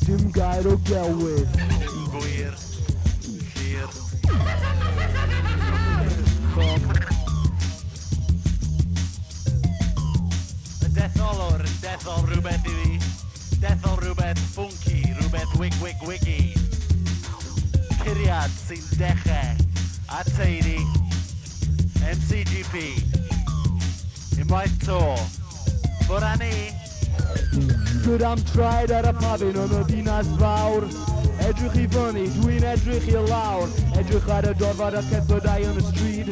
Dim gair o gelwydd. Gwir. Llyr. Y dethol rhywbeth I fi. Dethol rhywbeth funky, rhywbeth wig-wig-wiggy. Curiad sy'n dechrau a teulu. MCGP. Unwaith to. Bora ni. Good am tried ar y pafin yn y ddinas fawr. Edrych I fyny, dwi'n edrych I lawr. Edrych ar y dorfad a cedfydau yn y stryd.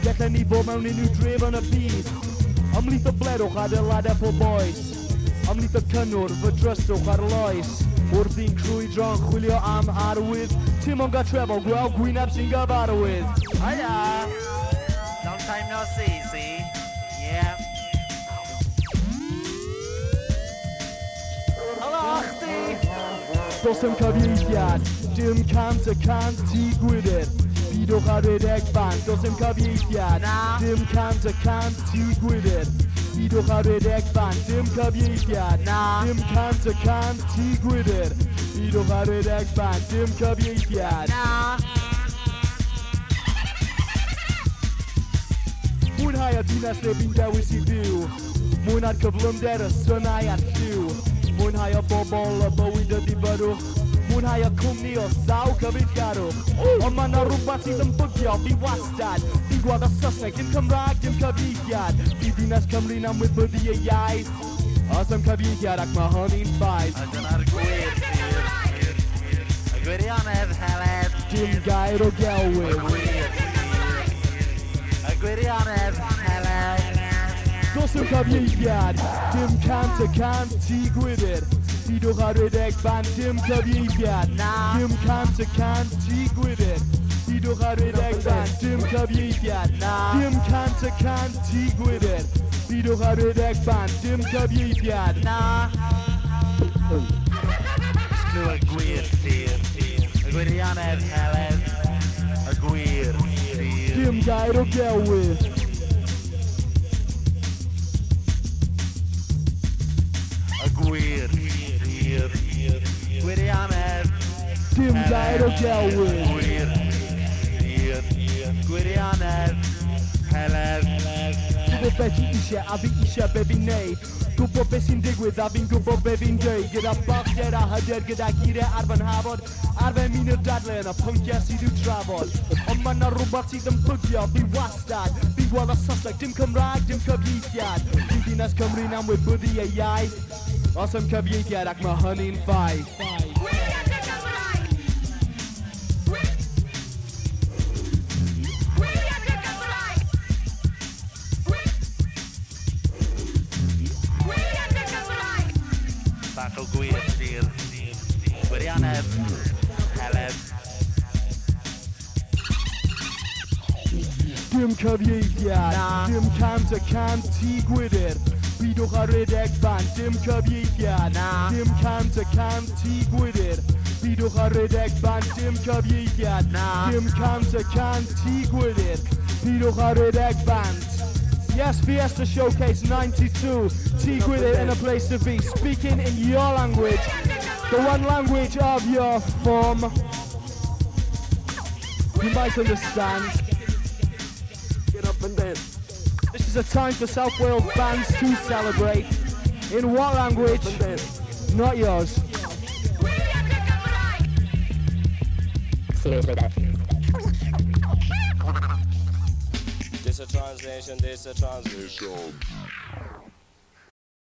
Gellen ni bod mewn unrhyw dref yn y byd. Ymlith y blerwch adeiladau po boes. Ymlith y cynnwr, fy drystwch ar loes. Wrth i'n crwydro'n chwilio am arwydd. Tim ond gatrefol, gweld gwyneb sy'n gyfarwydd. Hiya! Long time no see? Yeah. Helo, chdi! Dos yn cyfieithiad, dim cant y cant I Gwydr. Bidwch ar redeg band, dos yn cyfieithiad, dim cant y cant I Gwydr. Bidwch ar redeg band, dim cyfieithiad, dim cant y cant I Gwydr. Bidwch ar redeg band, dim cyfieithiad. Mwynhau y dinas le fi'n dewis I fyw. Mwynhau'r cyflymder y synau a'r lliw. Mwynhau y bobl y bywyd y dibyrwch. Mwynhau y cwmni o sawl cyfeillgarwch. Ond mae yna rhywbeth sydd yn bygio fi wastad. Fi'n gweld y Saesneg, dim Cymraeg, dim cyfieithiad. Fi ddinas Cymru'n amwybyddu y iaith. Os am cyfieithiad ac mae hynny'n ffaith. A dyna'r gwir, y gwirionedd heledd. Dim gair o gelwydd. Y gwirionedd heledd. Dos yn cyfieithiad, dim cant y cant I Gwydr. Bidwch ar redeg band, dim cyfieithiad, dim cant y cant I Gwydr. Bidwch ar redeg band, dim cyfieithiad, dim cant y cant I Gwydr. Bidwch ar redeg band, dim cyfieithiad. Sglw y gwir llyr, y gwirionedd heledd, y gwir llyr. Dim gair o gelwydd. Gwir, llyr, gwirionedd, Dim gair o gelwydd. gwir, llyr, gwirionedd, heledd. Gwybod beth I eisiau a fi eisiau be fi'n neud. Gwybod beth sy'n digwydd a fi'n gwybod be fi'n dweud. Gyda balchder a hyder, gyda geiriau ar fy nhafod. Ar fe mi'n y dadle yn y pynciau sydd i'w trafod. Ond mae yna rhywbeth sydd yn bygio fi wastad. Fi'n gweld y Saesneg, dim Cymraeg, dim cyfieithiad. Fi ddinas Cymru'n amwybyddu y iaith. Os am cyfieithiad ac mae hynny'n ffaith. Bach o gwir, llyr, gwirionedd, heledd. Dim cyfieithiad, dim cant y cant I Gwydr. Bidwch ar redeg band, dim cyfieithiad, dim cant y cant I Gwydr. Bidwch ar redeg band, dim cyfieithiad, dim cant y cant I Gwydr. Bidwch ar redeg band. Yes, Fiesta Showcase 92, T Gwydr in a place to be, speaking in your language, the one language of your form. You might understand. Get up and dance. This is a time for South Wales bands to celebrate. In what language? Not yours. This a translation, this a translation.